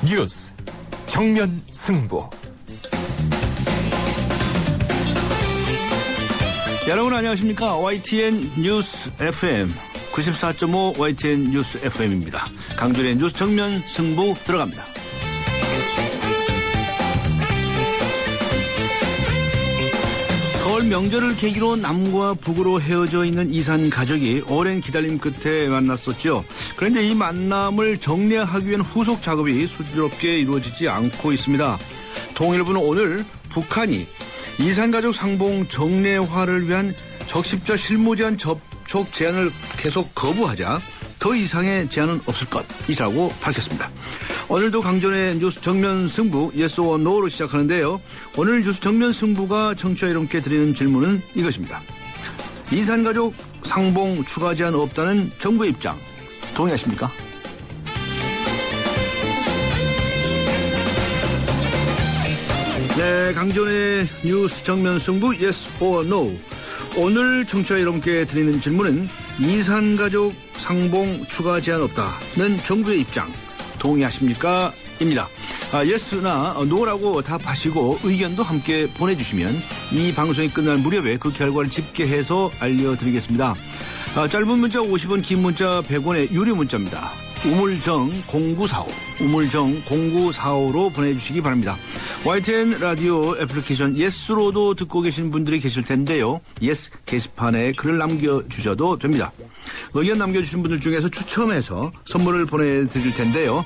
뉴스 정면 승부. 여러분 안녕하십니까? YTN 뉴스 FM 94.5 YTN 뉴스 FM입니다. 강준의 뉴스 정면 승부 들어갑니다. 설 명절을 계기로 남과 북으로 헤어져 있는 이산 가족이 오랜 기다림 끝에 만났었죠. 그런데 이 만남을 정리하기 위한 후속 작업이 수주롭게 이루어지지 않고 있습니다. 통일부는 오늘 북한이 이산 가족 상봉 정례화를 위한 적십자 실무 제한 접촉 제안을 계속 거부하자 더 이상의 제안은 없을 것이라고 밝혔습니다. 오늘도 강전의 뉴스 정면 승부 Yes or No로 시작하는데요. 오늘 뉴스 정면 승부가 청취자 여러분께 드리는 질문은 이것입니다. 이산가족 상봉 추가 제한 없다는 정부의 입장 동의하십니까? 네, 강전의 뉴스 정면 승부 Yes or No. 오늘 청취자 여러분께 드리는 질문은 이산가족 상봉 추가 제한 없다는 정부의 입장 동의하십니까? 입니다. 예스나 노라고 답하시고 의견도 함께 보내주시면 이 방송이 끝날 무렵에 그 결과를 집계해서 알려드리겠습니다. 짧은 문자 50원, 긴 문자 100원의 유료 문자입니다. 우물정 0945, 우물정 0945로 보내주시기 바랍니다. YTN 라디오 애플리케이션 예스로도 듣고 계신 분들이 계실 텐데요. 예스 게시판에 글을 남겨주셔도 됩니다. 의견 남겨주신 분들 중에서 추첨해서 선물을 보내드릴 텐데요.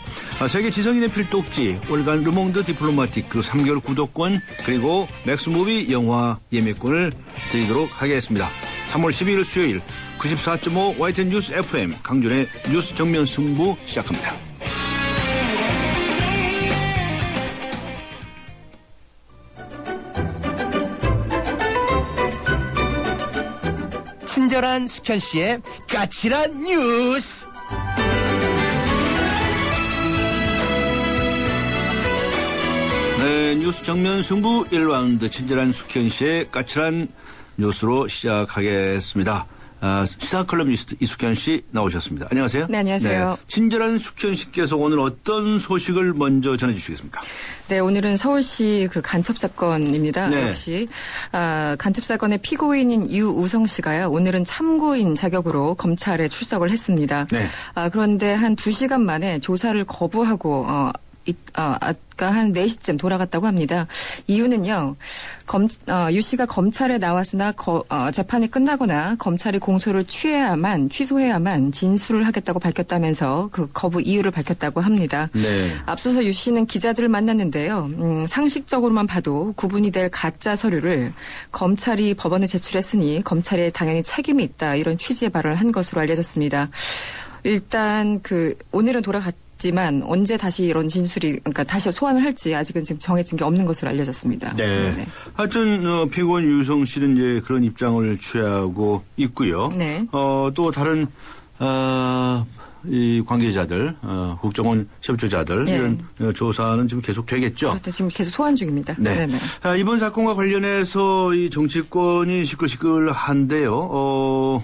세계 지성인의 필독지, 올간 르몽드 디플로마틱, 그 3개월 구독권, 그리고 맥스무비 영화 예매권을 드리도록 하겠습니다. 3월 12일 수요일 94.5 YTN 뉴스 FM 강준의 뉴스 정면 승부 시작합니다. 친절한 숙현 씨의 까칠한 뉴스. 네, 뉴스 정면 승부 1라운드 친절한 숙현 씨의 까칠한 뉴스로 시작하겠습니다. 시사 컬럼니스트 이숙현 씨 나오셨습니다. 안녕하세요. 네, 안녕하세요. 네, 친절한 숙현 씨께서 오늘 어떤 소식을 먼저 전해주시겠습니까? 네, 오늘은 서울시 그 간첩 사건입니다. 네. 역시 간첩 사건의 피고인인 유우성 씨가요. 오늘은 참고인 자격으로 검찰에 출석을 했습니다. 네. 그런데 한 2시간 만에 조사를 거부하고 아까 한 4시쯤 돌아갔다고 합니다. 이유는요. 유 씨가 검찰에 나왔으나 재판이 끝나거나 검찰이 공소를 취소해야만 진술을 하겠다고 밝혔다면서 그 거부 이유를 밝혔다고 합니다. 네. 앞서서 유 씨는 기자들을 만났는데요. 상식적으로만 봐도 구분이 될 가짜 서류를 검찰이 법원에 제출했으니 검찰에 당연히 책임이 있다. 이런 취지의 발언을 한 것으로 알려졌습니다. 일단 오늘은 돌아갔지만 언제 다시 이런 진술이 그러니까 다시 소환을 할지 아직은 지금 정해진 게 없는 것으로 알려졌습니다. 네. 네네. 하여튼 피고인 유성 씨는 이제 그런 입장을 취하고 있고요. 네. 또 다른 이 관계자들, 국정원 협조자들 네. 이런 조사는 지금 계속 되겠죠. 그렇죠. 지금 계속 소환 중입니다. 네. 네네. 이번 사건과 관련해서 이 정치권이 시끌시끌한데요.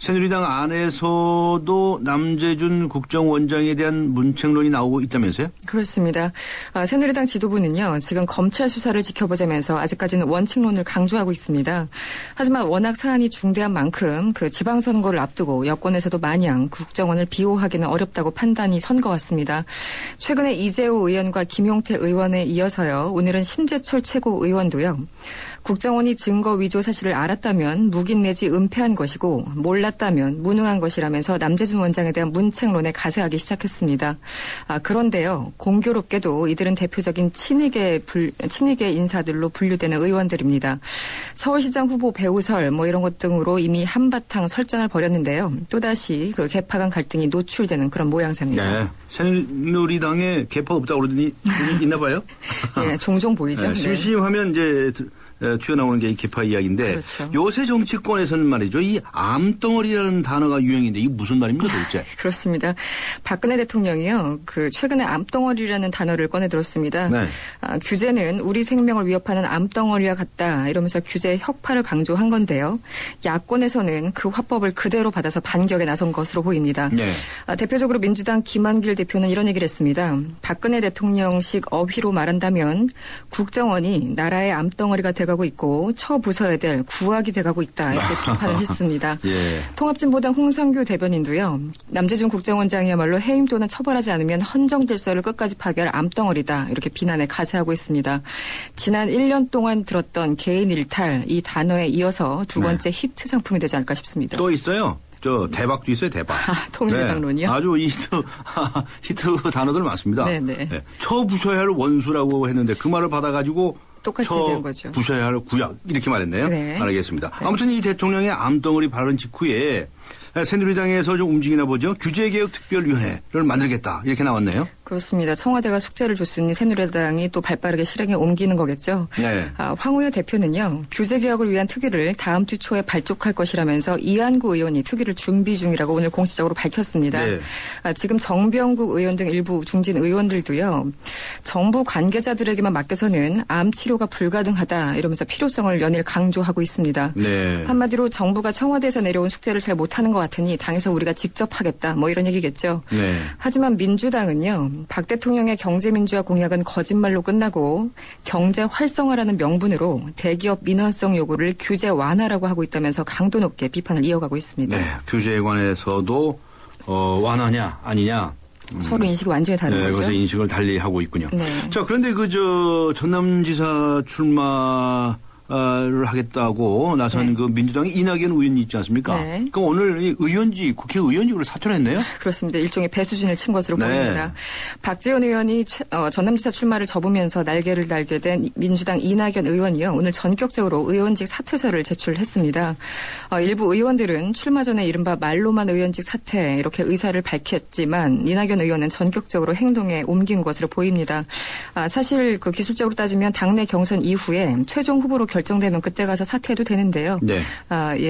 새누리당 안에서도 남재준 국정원장에 대한 문책론이 나오고 있다면서요? 그렇습니다. 새누리당 지도부는요. 지금 검찰 수사를 지켜보자면서 아직까지는 원칙론을 강조하고 있습니다. 하지만 워낙 사안이 중대한 만큼 그 지방선거를 앞두고 여권에서도 마냥 국정원을 비호하기는 어렵다고 판단이 선 것 같습니다. 최근에 이재호 의원과 김용태 의원에 이어서요. 오늘은 심재철 최고의원도요. 국정원이 증거 위조 사실을 알았다면 묵인 내지 은폐한 것이고 몰랐다면 무능한 것이라면서 남재준 원장에 대한 문책론에 가세하기 시작했습니다. 그런데요. 공교롭게도 이들은 대표적인 친이계 인사들로 분류되는 의원들입니다. 서울시장 후보 배우설 이런 것 등으로 이미 한바탕 설전을 벌였는데요. 또다시 그 개파 간 갈등이 노출되는 그런 모양새입니다. 네. 새누리당에 개파 없다고 그러더니 있나 봐요? 네, 종종 보이죠. 네, 심심하면 이제 튀어나오는 게 이 계파 이야기인데 그렇죠. 요새 정치권에서는 말이죠. 이 암덩어리라는 단어가 유행인데 이게 무슨 말입니까 도대체? 그렇습니다. 박근혜 대통령이요. 최근에 암덩어리라는 단어를 꺼내들었습니다. 네. 규제는 우리 생명을 위협하는 암덩어리와 같다 이러면서 규제의 혁파를 강조한 건데요. 야권에서는 그 화법을 그대로 받아서 반격에 나선 것으로 보입니다. 네. 대표적으로 민주당 김한길 대표는 이런 얘기를 했습니다. 박근혜 대통령식 어휘로 말한다면 국정원이 나라의 암덩어리가 돼가고 있고 쳐부숴야 될 구악이 돼가고 있다 이렇게 비판을 했습니다. 예. 통합진보당 홍상규 대변인도요. 남재준 국정원장이야말로 해임 또는 처벌하지 않으면 헌정질서를 끝까지 파괴할 암덩어리다 이렇게 비난에 가세하고 있습니다. 지난 1년 동안 들었던 개인 일탈 이 단어에 이어서 두 번째 히트 상품이 되지 않을까 싶습니다. 또 있어요. 대박도 있어요, 대박. 통일대박론이요? 네, 아주 히트 단어들 많습니다. 네네. 네. 쳐부셔야 할 원수라고 했는데 그 말을 받아가지고 똑같이 얘기한 거죠. 부셔야 할 구약 이렇게 말했네요. 네. 알겠습니다. 네. 아무튼 이 대통령의 암덩어리 발언 직후에 새누리당에서 좀 움직이나 보죠. 규제개혁특별위원회를 만들겠다 이렇게 나왔네요. 그렇습니다. 청와대가 숙제를 줬으니 새누리당이 또 발빠르게 실행에 옮기는 거겠죠. 네. 황우여 대표는요. 규제개혁을 위한 특위를 다음 주 초에 발족할 것이라면서 이한구 의원이 특위를 준비 중이라고 오늘 공식적으로 밝혔습니다. 네. 지금 정병국 의원 등 일부 중진 의원들도요. 정부 관계자들에게만 맡겨서는 암 치료가 불가능하다 이러면서 필요성을 연일 강조하고 있습니다. 네. 한마디로 정부가 청와대에서 내려온 숙제를 잘 못하는 것 같으니 당에서 우리가 직접 하겠다 뭐 이런 얘기겠죠. 네. 하지만 민주당은요. 박 대통령의 경제민주화 공약은 거짓말로 끝나고 경제 활성화라는 명분으로 대기업 민원성 요구를 규제 완화라고 하고 있다면서 강도 높게 비판을 이어가고 있습니다. 네. 규제에 관해서도 완화냐 아니냐. 서로 인식이 완전히 다른 네, 거죠. 그래서 인식을 달리 하고 있군요. 네. 자, 그런데 전남지사 출마를 하겠다고 나선 그 민주당의 이낙연 의원이 있지 않습니까? 네. 그럼 오늘 이 국회의원직으로 사퇴를 했네요? 그렇습니다. 일종의 배수진을 친 것으로 네. 보입니다. 박지원 의원이 전남지사 출마를 접으면서 날개를 달게 된 민주당 이낙연 의원이요. 오늘 전격적으로 의원직 사퇴서를 제출했습니다. 일부 의원들은 출마 전에 이른바 말로만 의원직 사퇴 이렇게 의사를 밝혔지만 이낙연 의원은 전격적으로 행동에 옮긴 것으로 보입니다. 사실 기술적으로 따지면 당내 경선 이후에 최종 후보로 결정되면 그때 가서 사퇴해도 되는데요. 네.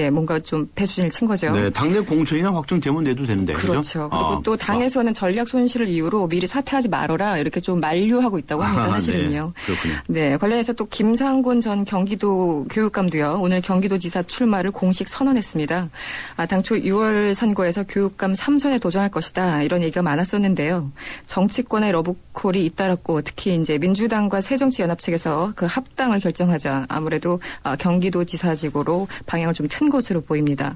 뭔가 좀 배수진을 친 거죠. 네, 당내 공천이나 확정되면 내도 되는데. 그렇죠. 그리고 또 당에서는 전략 손실을 이유로 미리 사퇴하지 말아라 이렇게 좀 만류하고 있다고 합니다. 사실은요. 네, 그렇군요. 네, 관련해서 또 김상곤 전 경기도 교육감도요. 오늘 경기도지사 출마를 공식 선언했습니다. 당초 6월 선거에서 교육감 3선에 도전할 것이다 이런 얘기가 많았었는데요. 정치권의 러브콜이 잇따랐고 특히 이제 민주당과 새정치연합 측에서 그 합당을 결정하자 아무래도 경기도지사직으로 방향을 좀 튼 것으로 보입니다.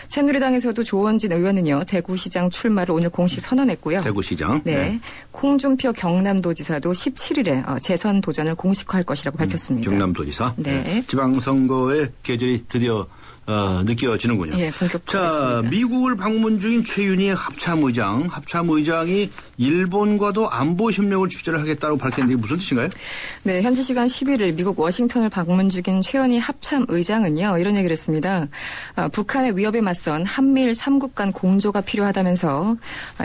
새누리당에서도 조원진 의원은요. 대구시장 출마를 오늘 공식 선언했고요. 대구시장. 네. 콩준표 경남도지사도 17일에 재선 도전을 공식화할 것이라고 밝혔습니다. 경남도지사. 네. 지방선거의 계절이 드디어 느껴지는군요. 예, 본격적으로. 자, 미국을 방문 중인 최윤희 합참의장이 일본과도 안보 협력을 추진을 하겠다고 밝혔는데 이게 무슨 뜻인가요? 네, 현지 시간 11일 미국 워싱턴을 방문 중인 최윤희 합참의장은요. 이런 얘기를 했습니다. 북한의 위협에 맞선 한미일 3국 간 공조가 필요하다면서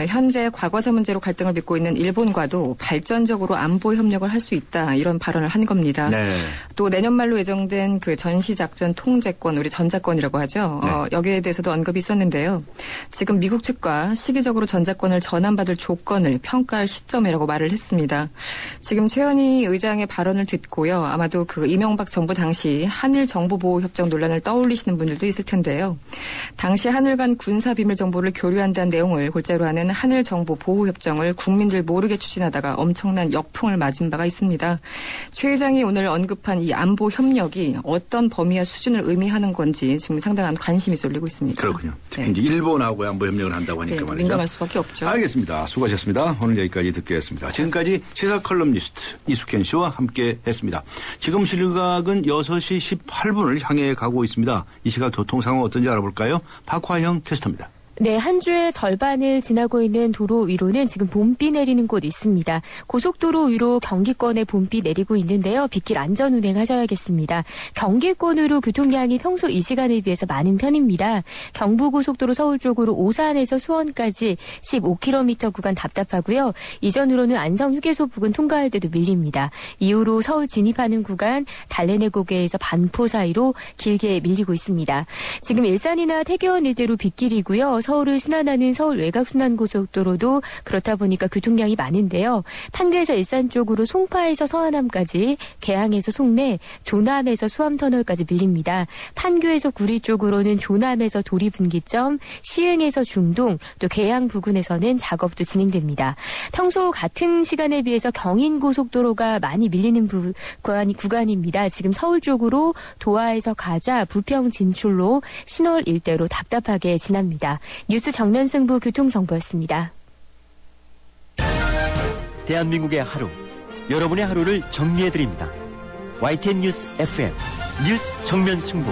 현재 과거사 문제로 갈등을 빚고 있는 일본과도 발전적으로 안보 협력을 할 수 있다 이런 발언을 한 겁니다. 네. 또 내년 말로 예정된 그 전시작전 통제권 우리 전자권이라고 하죠. 네. 여기에 대해서도 언급이 있었는데요. 지금 미국 측과 시기적으로 전자권을 전환받을 조건을 평가할 시점이라고 말을 했습니다. 지금 최현희 의장의 발언을 듣고요. 아마도 그 이명박 정부 당시 한일 정보보호협정 논란을 떠올리시는 분들도 있을 텐데요. 당시 한일 간 군사비밀 정보를 교류한다는 내용을 골자로 하는 한일 정보보호협정을 국민들 모르게 추진하다가 엄청난 역풍을 맞은 바가 있습니다. 최 의장이 오늘 언급한 이 안보 협력이 어떤 범위와 수준을 의미하는 건지 지금 상당한 관심이 쏠리고 있습니다. 그렇군요. 특히 네. 이제 일본하고 안보 협력을 한다고 하니까 말이죠. 민감할 수밖에 없죠. 알겠습니다. 수고하셨습니다. 오늘 여기까지 듣겠습니다. 지금까지 시사 컬럼니스트 이숙현 씨와 함께했습니다. 지금 시각은 6시 18분을 향해 가고 있습니다. 이 시각 교통 상황 어떤지 알아볼까요? 박화영 캐스터입니다. 네, 한 주의 절반을 지나고 있는 도로 위로는 지금 봄비 내리는 곳 있습니다. 고속도로 위로 경기권에 봄비 내리고 있는데요. 빗길 안전 운행하셔야겠습니다. 경기권으로 교통량이 평소 이 시간에 비해서 많은 편입니다. 경부고속도로 서울 쪽으로 오산에서 수원까지 15km 구간 답답하고요. 이전으로는 안성 휴게소 부근 통과할 때도 밀립니다. 이후로 서울 진입하는 구간 달래내고개에서 반포 사이로 길게 밀리고 있습니다. 지금 일산이나 태계원 일대로 빗길이고요. 서울을 순환하는 서울 외곽순환고속도로도 그렇다 보니까 교통량이 많은데요. 판교에서 일산 쪽으로 송파에서 서안함까지, 개항에서 송내, 조남에서 수암터널까지 밀립니다. 판교에서 구리 쪽으로는 조남에서 도리분기점, 시흥에서 중동, 또 개항 부근에서는 작업도 진행됩니다. 평소 같은 시간에 비해서 경인고속도로가 많이 밀리는 구간입니다. 지금 서울 쪽으로 도하에서 가자, 부평 진출로 신월 일대로 답답하게 지납니다. 뉴스 정면승부 교통정보였습니다. 대한민국의 하루, 여러분의 하루를 정리해드립니다. YTN 뉴스 FM, 뉴스 정면승부.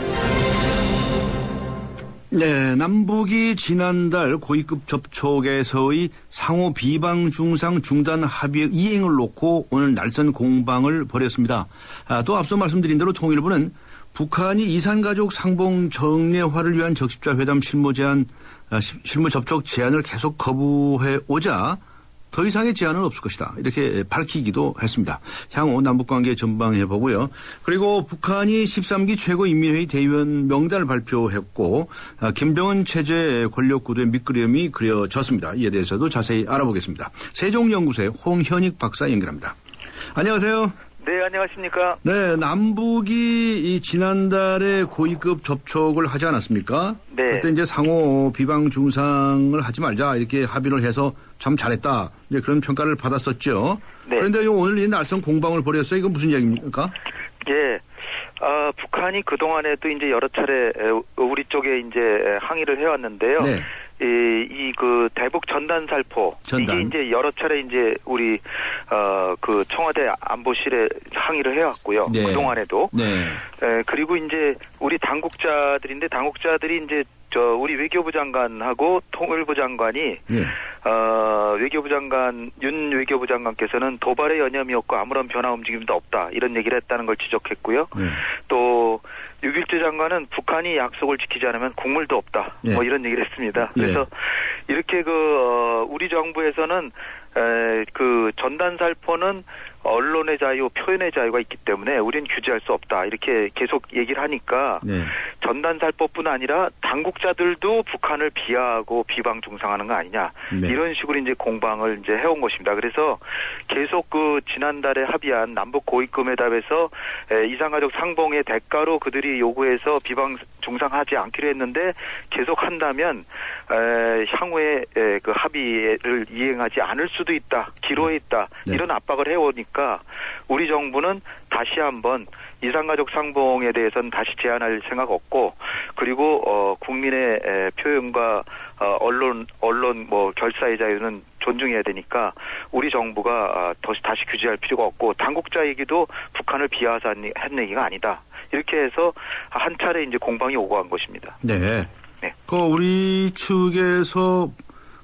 네, 남북이 지난달 고위급 접촉에서의 상호 비방 중상 중단 합의 이행을 놓고 오늘 날선 공방을 벌였습니다. 또 앞서 말씀드린 대로 통일부는 북한이 이산가족 상봉 정례화를 위한 적십자 회담 실무 접촉 제안을 계속 거부해 오자 더 이상의 제안은 없을 것이다. 이렇게 밝히기도 했습니다. 향후 남북관계 전망해 보고요. 그리고 북한이 13기 최고인민회의 대의원 명단을 발표했고 김정은 체제 권력구도의 밑그림이 그려졌습니다. 이에 대해서도 자세히 알아보겠습니다. 세종연구소의 홍현익 박사 연결합니다. 안녕하세요. 네, 안녕하십니까. 네, 남북이 이 지난달에 고위급 접촉을 하지 않았습니까? 네. 그때 이제 상호 비방 중상을 하지 말자 이렇게 합의를 해서 참 잘했다. 이제 그런 평가를 받았었죠. 네. 그런데 오늘 이 날선 공방을 벌였어요. 이건 무슨 이야기입니까? 예. 북한이 그동안에도 이제 여러 차례 우리 쪽에 이제 항의를 해왔는데요. 네. 그 대북 전단 살포. 이게 이제 여러 차례 이제 우리, 그 청와대 안보실에 항의를 해왔고요. 네. 그동안에도. 네. 그리고 이제 우리 당국자들이 이제 우리 외교부 장관하고 통일부 장관이, 네. 외교부 장관, 윤 외교부 장관께서는 도발의 여념이었고 아무런 변화 움직임도 없다. 이런 얘기를 했다는 걸 지적했고요. 네. 또, 6.1조 장관은 북한이 약속을 지키지 않으면 국물도 없다. 네. 뭐 이런 얘기를 했습니다. 그래서 이렇게 우리 정부에서는 그 전단 살포는 언론의 자유, 표현의 자유가 있기 때문에 우리는 규제할 수 없다. 이렇게 계속 얘기를 하니까 네. 전단 살포뿐 아니라 당국자들도 북한을 비하하고 비방 중상하는 거 아니냐. 네. 이런 식으로 이제 공방을 이제 해온 것입니다. 그래서 계속 그 지난달에 합의한 남북 고위급 회담에서 이산가족 상봉의 대가로 그들이 요구해서 비방 중상하지 않기로 했는데 계속 한다면 향후에 그 합의를 이행하지 않을 수도 있다. 기로에 있다. 네. 이런 압박을 해오니까 우리 정부는 다시 한번 이산가족 상봉에 대해서는 다시 제한할 생각 없고 그리고 국민의 표현과 언론 뭐 결사의 자유는 존중해야 되니까 우리 정부가 다시 규제할 필요가 없고 당국자 얘기도 북한을 비하해서 한 얘기가 아니다. 이렇게 해서 한 차례 이제 공방이 오고 간 것입니다. 네. 네. 우리 측에서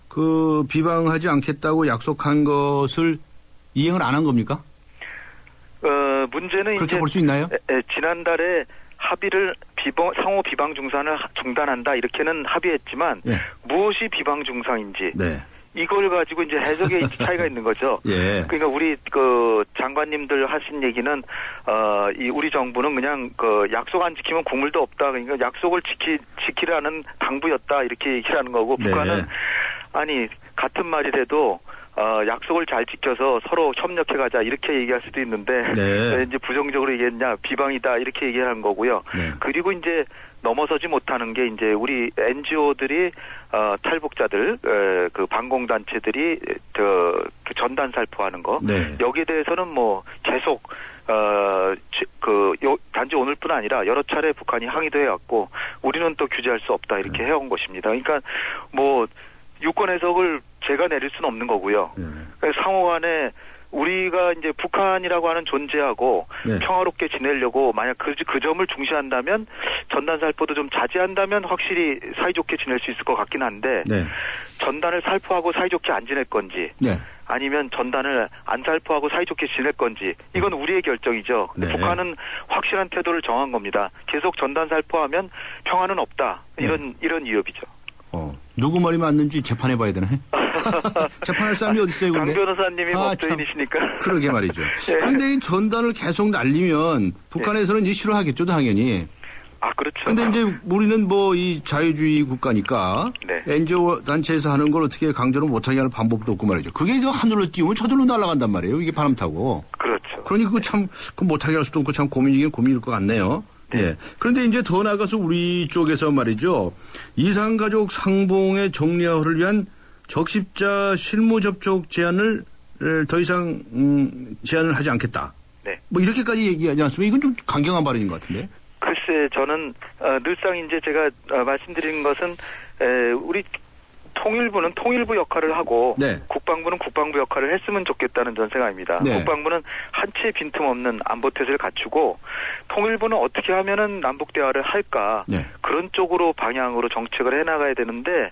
그 비방하지 않겠다고 약속한 것을 이행을 안 한 겁니까? 문제는 그렇게 이제 볼 수 있나요? 지난달에 합의를 상호 비방 중상을 중단한다 이렇게는 합의했지만 네. 무엇이 비방 중상인지 네. 이걸 가지고 이제 해석의 차이가 있는 거죠. 예. 그러니까 우리 그 장관님들 하신 얘기는 우리 정부는 그냥 그 약속 안 지키면 국물도 없다. 그러니까 약속을 지키라는 당부였다 이렇게 얘기하는 거고 북한은 네. 아니 같은 말이라도 약속을 잘 지켜서 서로 협력해가자 이렇게 얘기할 수도 있는데 네. 이제 부정적으로 얘기했냐 비방이다 이렇게 얘기하는 거고요. 네. 그리고 이제 넘어서지 못하는 게 이제 우리 NGO들이 탈북자들 그 반공단체들이 그 전단 살포하는 거 네. 여기에 대해서는 뭐 계속 단지 오늘뿐 아니라 여러 차례 북한이 항의도 해왔고 우리는 또 규제할 수 없다 이렇게 해온 것입니다. 그러니까 뭐 유권 해석을 제가 내릴 수는 없는 거고요. 상호간에 우리가 이제 북한이라고 하는 존재하고 네. 평화롭게 지내려고 만약 그 점을 중시한다면 전단 살포도 좀 자제한다면 확실히 사이좋게 지낼 수 있을 것 같긴 한데 네. 전단을 살포하고 사이좋게 안 지낼 건지 네. 아니면 전단을 안 살포하고 사이좋게 지낼 건지 이건 우리의 결정이죠. 네. 북한은 확실한 태도를 정한 겁니다. 계속 전단 살포하면 평화는 없다. 이런 위협이죠. 누구 말이 맞는지 재판해봐야 되나? 재판할 사람이 어디 있어요, 근데? 강 변호사님이 법조인이시니까. 그러게 말이죠. 네. 그런데 이 전단을 계속 날리면 북한에서는 이제 싫어하겠죠, 당연히. 그렇죠. 근데 이제 우리는 뭐 이 자유주의 국가니까 네. NGO 단체에서 하는 걸 어떻게 강제로 못하게 하는 방법도 없고 말이죠. 그게 하늘로 띄우면 저절로 날아간단 말이에요. 이게 바람 타고. 그렇죠. 그러니 그거 참 못하게 할 수도 없고 참 고민이긴 고민일 것 같네요. 네. 예. 그런데 이제 더 나아가서 우리 쪽에서 말이죠. 이산가족 상봉의 정리화를 위한 적십자 실무 접촉 제한을 더 이상 제한을 하지 않겠다. 네. 뭐 이렇게까지 얘기하지 않습니까? 이건 좀 강경한 발언인 것 같은데. 글쎄, 저는 늘상 이제 제가 말씀드린 것은 우리 통일부는 통일부 역할을 하고 네. 국방부는 국방부 역할을 했으면 좋겠다는 전 생각입니다. 네. 국방부는 한 치의 빈틈없는 안보 태세를 갖추고 통일부는 어떻게 하면은 남북 대화를 할까 네. 그런 쪽으로 방향으로 정책을 해나가야 되는데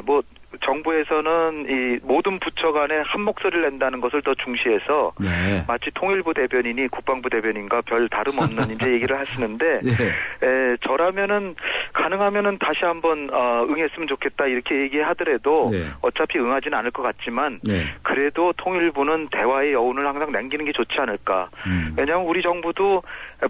뭐 정부에서는 이 모든 부처 간에 한 목소리를 낸다는 것을 더 중시해서 네. 마치 통일부 대변인이 국방부 대변인과 별 다름없는 이제 얘기를 하시는데 네. 저라면은 가능하면은 다시 한번 응했으면 좋겠다 이렇게 얘기하더라도 네. 어차피 응하지는 않을 것 같지만 네. 그래도 통일부는 대화의 여운을 항상 남기는 게 좋지 않을까. 왜냐하면 우리 정부도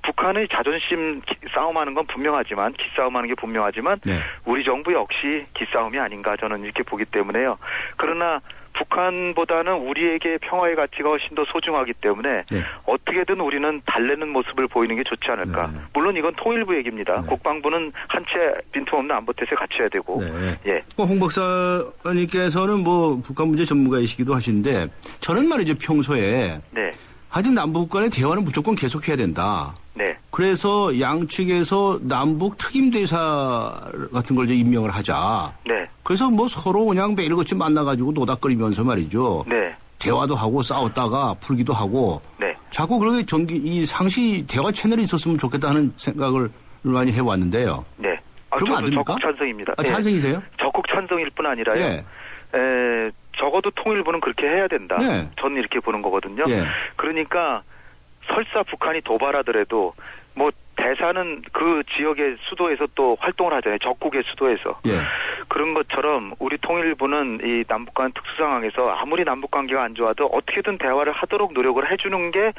북한의 자존심 싸움하는 건 분명하지만 기싸움하는 게 분명하지만 네. 우리 정부 역시 기싸움이 아닌가 저는 이렇게 보기 때문에요. 그러나 북한보다는 우리에게 평화의 가치가 훨씬 더 소중하기 때문에 네. 어떻게든 우리는 달래는 모습을 보이는 게 좋지 않을까. 네. 물론 이건 통일부 얘기입니다. 네. 국방부는 한 채 빈틈없는 안보 태세 갖춰야 되고. 네. 예. 홍 박사님께서는 뭐 북한 문제 전문가이시기도 하신데 저는 말이죠 평소에 네. 하여튼 남북 간의 대화는 무조건 계속해야 된다. 네. 그래서 양측에서 남북 특임 대사 같은 걸 이제 임명을 하자. 네. 그래서 뭐 서로 그냥 매일같이 만나가지고 노닥거리면서 말이죠. 네. 대화도 하고 싸웠다가 풀기도 하고. 네. 자꾸 그렇게 이 상시 대화 채널이 있었으면 좋겠다는 생각을 많이 해왔는데요. 네. 그러면 안 됩니까? 적극 찬성입니다. 찬성이세요? 네. 적극 찬성일 뿐 아니라요. 예. 적어도 통일부는 그렇게 해야 된다. 네. 저는 이렇게 보는 거거든요. 예. 그러니까 설사 북한이 도발하더라도 뭐 대사는 그 지역의 수도에서 또 활동을 하잖아요. 적국의 수도에서. 예. 그런 것처럼 우리 통일부는 이 남북 간 특수 상황에서 아무리 남북 관계가 안 좋아도 어떻게든 대화를 하도록 노력을 해주는 게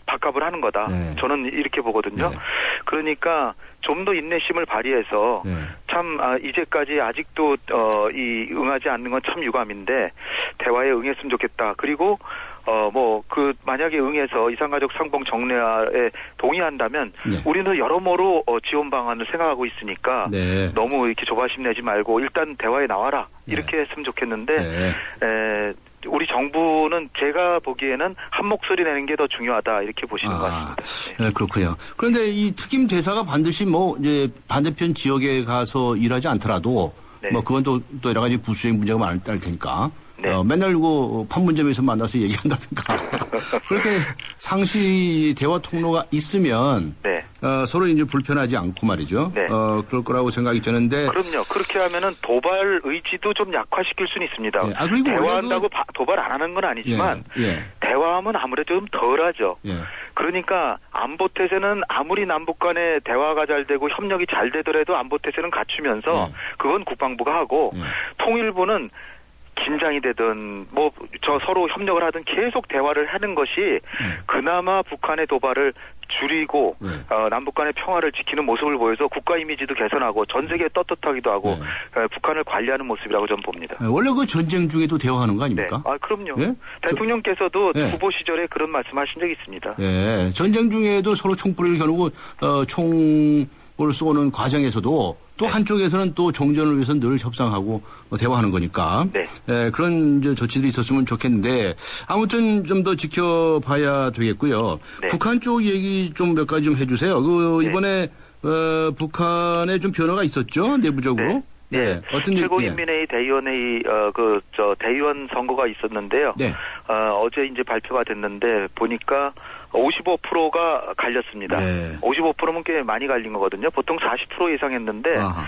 박합을 하는 거다. 네. 저는 이렇게 보거든요. 네. 그러니까 좀 더 인내심을 발휘해서 네. 참 이제까지 아직도 이 응하지 않는 건 참 유감인데 대화에 응했으면 좋겠다. 그리고 만약에 응해서 이산가족 상봉 정례화에 동의한다면 네. 우리는 여러모로 지원 방안을 생각하고 있으니까 네. 너무 이렇게 조바심 내지 말고 일단 대화에 나와라. 이렇게 했으면 좋겠는데 네. 우리 정부는 제가 보기에는 한 목소리 내는 게 더 중요하다 이렇게 보시는 것 같습니다. 네, 그렇군요. 그런데 이 특임 대사가 반드시 뭐 이제 반대편 지역에 가서 일하지 않더라도 네. 뭐 그건 또 여러 가지 부수행 문제가 많을 테니까 네. 맨날 그 판문점에서 만나서 얘기한다든가 그렇게 상시 대화 통로가 있으면 네. 서로 이제 불편하지 않고 말이죠. 네. 그럴 거라고 생각이 드는데. 그럼요. 그렇게 하면은 도발 의지도 좀 약화시킬 수는 있습니다. 네. 그리고 대화한다고 도발 안 하는 건 아니지만 대화하면 아무래도 좀 덜하죠. 그러니까 안보 태세는 아무리 남북 간의 대화가 잘 되고 협력이 잘 되더라도 안보 태세는 갖추면서 그건 국방부가 하고 통일부는 긴장이 되든 서로 협력을 하든 계속 대화를 하는 것이 그나마 북한의 도발을 줄이고 남북 간의 평화를 지키는 모습을 보여서 국가 이미지도 개선하고 전 세계에 떳떳하기도 하고 북한을 관리하는 모습이라고 저는 봅니다. 원래 그 전쟁 중에도 대화하는 거 아닙니까? 네. 그럼요. 대통령께서도 후보 시절에 그런 말씀하신 적이 있습니다. 네. 전쟁 중에도 서로 총불을 겨누고 총을 쏘는 과정에서도 또 한쪽에서는 또 정전을 위해서 늘 협상하고 대화하는 거니까 그런 조치들이 있었으면 좋겠는데 아무튼 좀 더 지켜봐야 되겠고요. 북한 쪽 얘기 좀 몇 가지 좀 해주세요. 이번에 북한에 좀 변화가 있었죠 내부적으로. 네. 어떤 최고인민회의 대의원회의 대의원 선거가 있었는데요. 네. 어제 이제 발표가 됐는데 보니까 55%가 갈렸습니다. 네. 55%면 꽤 많이 갈린 거거든요. 보통 40% 예상했는데 아하.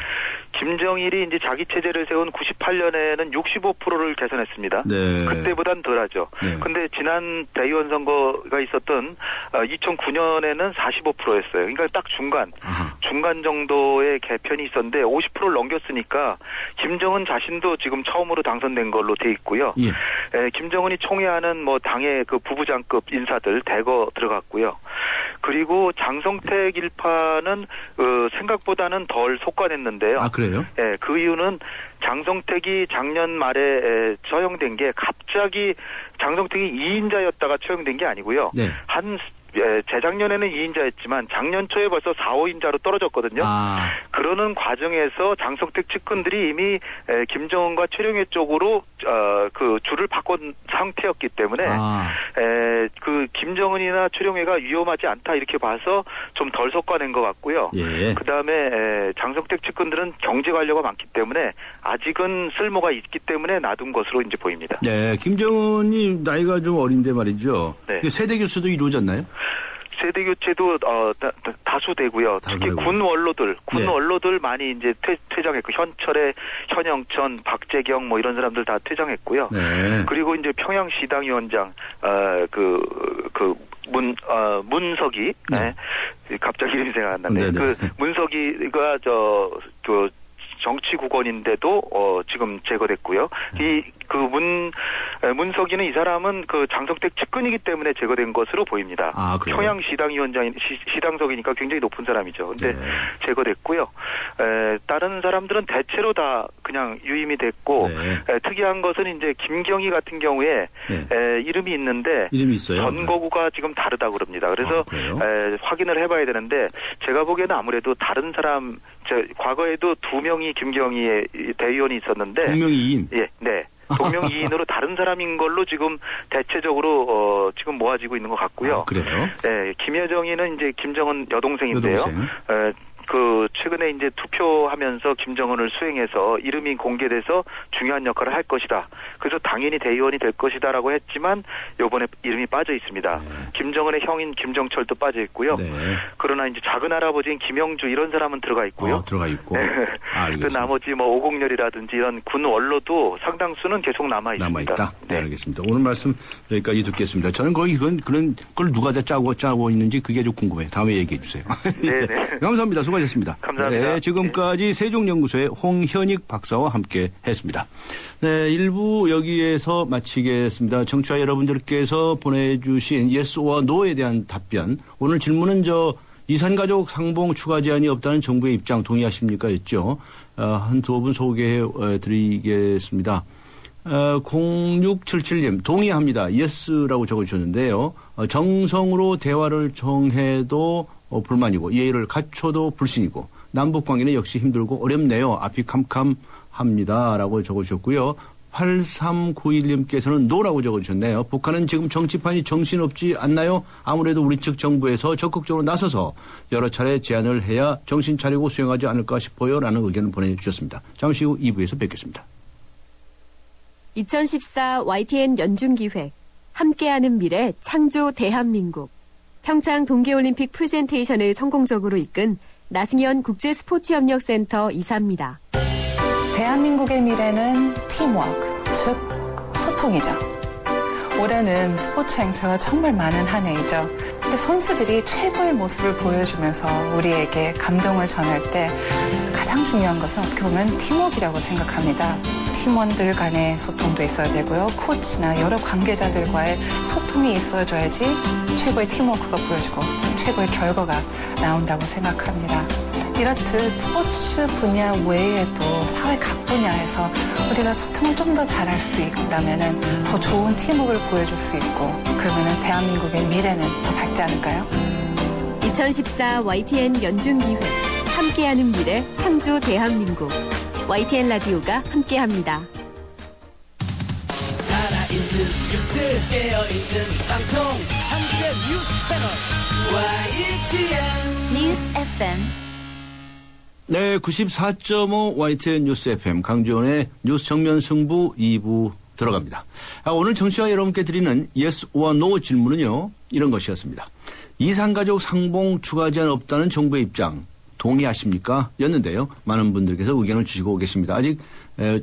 김정일이 이제 자기 체제를 세운 98년에는 65%를 개선했습니다. 네. 그때보단 덜하죠. 네. 근데 지난 대의원 선거가 있었던 2009년에는 45%였어요. 그러니까 딱 중간 정도의 개편이 있었는데 50%를 넘겼으니까 김정은 자신도 지금 처음으로 당선된 걸로 돼 있고요. 예. 김정은이 총회하는 뭐 당의 그 부부장급 인사들 대거 들어갔고요. 그리고 장성택 일파는 생각보다는 덜 속관했는데요. 아, 그래요? 예, 그 이유는 장성택이 작년 말에 처형된 게 갑자기 장성택이 2인자였다가 처형된 게 아니고요. 네. 재작년에는 2인자였지만 작년 초에 벌써 4, 5인자로 떨어졌거든요. 아. 그러는 과정에서 장성택 측근들이 이미 김정은과 최룡해 쪽으로 그 줄을 바꾼 상태였기 때문에 그 김정은이나 최룡해가 위험하지 않다 이렇게 봐서 좀 덜 속아낸 것 같고요. 예. 그다음에 장성택 측근들은 경제 관료가 많기 때문에 아직은 쓸모가 있기 때문에 놔둔 것으로 이제 보입니다. 네, 김정은이 나이가 좀 어린데 말이죠. 네. 세대 교체도 이루어졌나요? 세대 교체도 다수되고요. 특히 군 원로들 많이 이제 퇴장했고 현영천, 박재경 뭐 이런 사람들 다 퇴장했고요. 네. 그리고 이제 평양 시당위원장 문석이 네. 갑자기 이름이 생각 안 나네. 그 문석이가 정치국원인데도 지금 제거됐고요. 문석이는 이 사람은 그 장성택 측근이기 때문에 제거된 것으로 보입니다. 아, 평양 시당석이니까 굉장히 높은 사람이죠. 근데 네. 제거됐고요. 다른 사람들은 대체로 다 그냥 유임이 됐고 네. 특이한 것은 이제 김경희 같은 경우에 네. 이름이 있는데 이름이 있어요? 선거구가 지금 다르다고 그럽니다. 그래서 확인을 해봐야 되는데 제가 보기에는 아무래도 다른 사람 과거에도 2명이 김경희의 대의원이 있었는데 동명이인? 예, 네. 동명이인으로 다른 사람인 걸로 지금 대체적으로 지금 모아지고 있는 것 같고요. 아, 그래요? 네, 김여정이는 이제 김정은 여동생인데요. 최근에 이제 투표하면서 김정은을 수행해서 이름이 공개돼서 중요한 역할을 할 것이다. 그래서 당연히 대의원이 될 것이다라고 했지만 이번에 이름이 빠져 있습니다. 네. 김정은의 형인 김정철도 빠져 있고요. 네. 그러나 이제 작은 할아버지인 김영주 이런 사람은 들어가 있고요. 들어가 있고. 네. 그 나머지 뭐 오곡렬이라든지 이런 군 원로도 상당수는 계속 남아 있습니다. 남아 있다. 네, 알겠습니다. 오늘 말씀 여기까지 듣겠습니다. 저는 거의 그런 걸 누가 짜고 있는지 그게 좀 궁금해요. 다음에 얘기해 주세요. 네. 감사합니다. 수고하셨습니다. 감사합니다. 네, 지금까지 세종연구소의 홍현익 박사와 함께 했습니다. 네, 1부 여기에서 마치겠습니다. 청취자 여러분들께서 보내주신 yes or no에 대한 답변. 오늘 질문은 이산가족 상봉 추가 제한이 없다는 정부의 입장 동의하십니까? 였죠. 한두 분 소개해 드리겠습니다. 0677님 동의합니다. yes라고 적어주셨는데요. 정성으로 대화를 정해도 불만이고 예의를 갖춰도 불신이고 남북관계는 역시 힘들고 어렵네요. 앞이 캄캄합니다라고 적어주셨고요. 8391님께서는 노라고 적어주셨네요. 북한은 지금 정치판이 정신없지 않나요? 아무래도 우리 측 정부에서 적극적으로 나서서 여러 차례 제안을 해야 정신 차리고 수용하지 않을까 싶어요. 라는 의견을 보내주셨습니다. 잠시 후 2부에서 뵙겠습니다. 2014 YTN 연중기획 함께하는 미래 창조 대한민국 평창 동계올림픽 프레젠테이션을 성공적으로 이끈 나승현 국제스포츠협력센터 이사입니다. 대한민국의 미래는 팀워크, 즉 소통이죠. 올해는 스포츠 행사가 정말 많은 한 해이죠. 근데 선수들이 최고의 모습을 보여주면서 우리에게 감동을 전할 때 가장 중요한 것은 어떻게 보면 팀워크라고 생각합니다. 팀원들 간의 소통도 있어야 되고요. 코치나 여러 관계자들과의 소통이 있어줘야지 최고의 팀워크가 보여지고 최고의 결과가 나온다고 생각합니다. 이렇듯 스포츠 분야 외에도 사회 각 분야에서 우리가 소통을 좀 더 잘할 수 있다면 더 좋은 팀워크를 보여줄 수 있고 그러면 대한민국의 미래는 더 밝지 않을까요? 2014 YTN 연중기획 함께하는 미래 창조 대한민국 YTN 라디오가 함께합니다. 살아있는 뉴스 깨어있는 방송 한국의 뉴스 채널 YTN 뉴스 FM 네, 94.5 YTN 뉴스 FM 강주원의 뉴스 정면 승부 2부 들어갑니다. 오늘 청취자 여러분께 드리는 Yes or No 질문은요, 이런 것이었습니다. 이산가족 상봉 추가 제한 없다는 정부의 입장 동의하십니까? 였는데요. 많은 분들께서 의견을 주시고 계십니다. 아직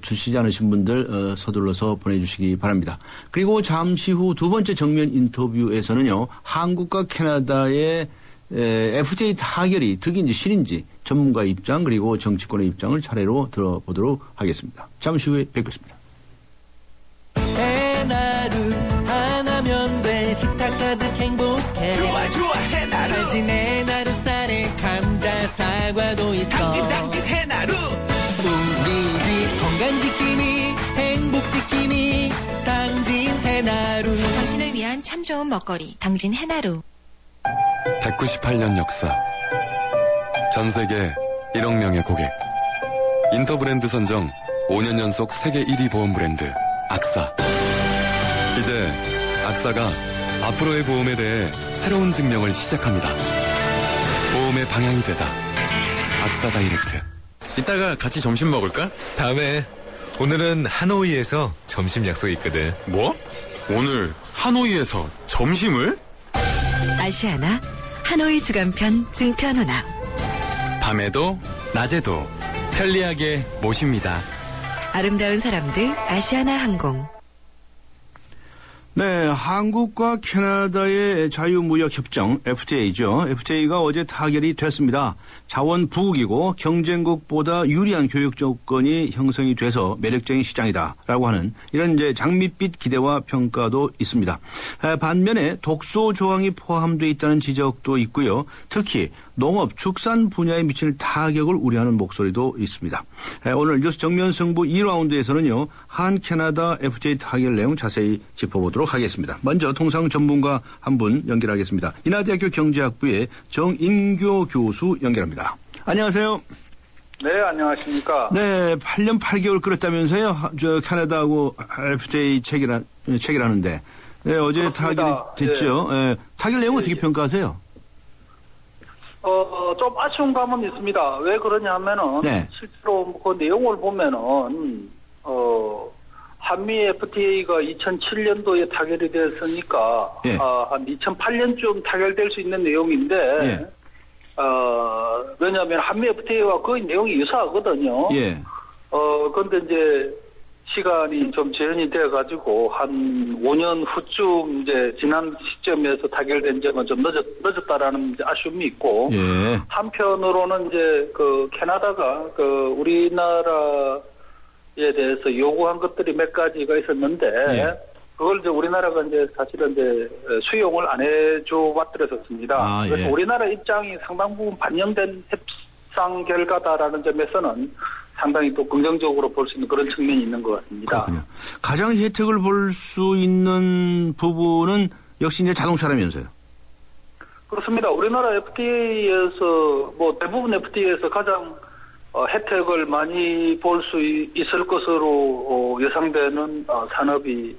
주시지 않으신 분들 서둘러서 보내주시기 바랍니다. 그리고 잠시 후 두 번째 정면 인터뷰에서는요, 한국과 캐나다의 FTA 타결이 득인지 실인지 전문가의 입장 그리고 정치권의 입장을 차례로 들어보도록 하겠습니다. 잠시 후에 뵙겠습니다. 해나루 하나면 돼 식탁 가득 행복해 좋아 해나루 잘 지내 나루 쌀에 감자 사과도 있어 당진 해나루 우리 집 건강지킴이 행복지킴이 당진 해나루 당신을 위한 참 좋은 먹거리 당진 해나루 198년 역사 전 세계 1억 명의 고객 인터브랜드 선정 5년 연속 세계 1위 보험 브랜드 악사 이제 악사가 앞으로의 보험에 대해 새로운 증명을 시작합니다. 보험의 방향이 되다 악사 다이렉트. 이따가 같이 점심 먹을까? 다음에. 오늘은 하노이에서 점심 약속이 있거든. 뭐? 오늘 하노이에서 점심을? 아시아나 하노이 주간편 증편훈합. 밤에도 낮에도 편리하게 모십니다. 아름다운 사람들 아시아나 항공. 네, 한국과 캐나다의 자유무역협정 FTA죠. FTA가 어제 타결이 됐습니다. 자원 부국이고 경쟁국보다 유리한 교육 조건이 형성이 돼서 매력적인 시장이다라고 하는 이런 이제 장밋빛 기대와 평가도 있습니다. 반면에 독소 조항이 포함되어 있다는 지적도 있고요. 특히 농업, 축산 분야에 미치는 타격을 우려하는 목소리도 있습니다. 오늘 뉴스 정면 승부 2라운드에서는요. 한 캐나다 FTA 타결 내용 자세히 짚어보도록 하겠습니다. 먼저 통상 전문가 한 분 연결하겠습니다. 인하대학교 경제학부의 정인교 교수 연결합니다. 안녕하세요. 네, 안녕하십니까. 네, 8년 8개월 끌었다면서요. 저 캐나다하고 FTA 체결하는데 네, 어제 그렇습니다. 타결이 됐죠. 네. 네, 타결 내용 어떻게 평가하세요? 좀 아쉬운 감은 있습니다. 왜 그러냐면은 네. 실제로 그 내용을 보면은 한미 FTA가 2007년도에 타결이 됐으니까 예. 한 2008년쯤 타결될 수 있는 내용인데 예. 왜냐하면 한미 FTA와 거의 내용이 유사하거든요. 예. 그런데 이제 시간이 좀 재현이 돼가지고 한 5년 후쯤 이제 지난 시점에서 타결된 점은 좀 늦었다라는 이제 아쉬움이 있고 예. 한편으로는 이제 그 캐나다가 그 우리나라에 대해서 요구한 것들이 몇 가지가 있었는데 예. 그걸 이제 우리나라가 이제 사실은 이제 수용을 안 해줘 왔더랬었습니다. 그래서 예. 우리나라 입장이 상당 부분 반영된 협상 결과다라는 점에서는 상당히 또 긍정적으로 볼 수 있는 그런 측면이 있는 것 같습니다. 그렇군요. 가장 혜택을 볼 수 있는 부분은 역시 이제 자동차라면서요. 그렇습니다. 우리나라 FTA에서 뭐 대부분 FTA에서 가장 혜택을 많이 볼 수 있을 것으로 예상되는 산업이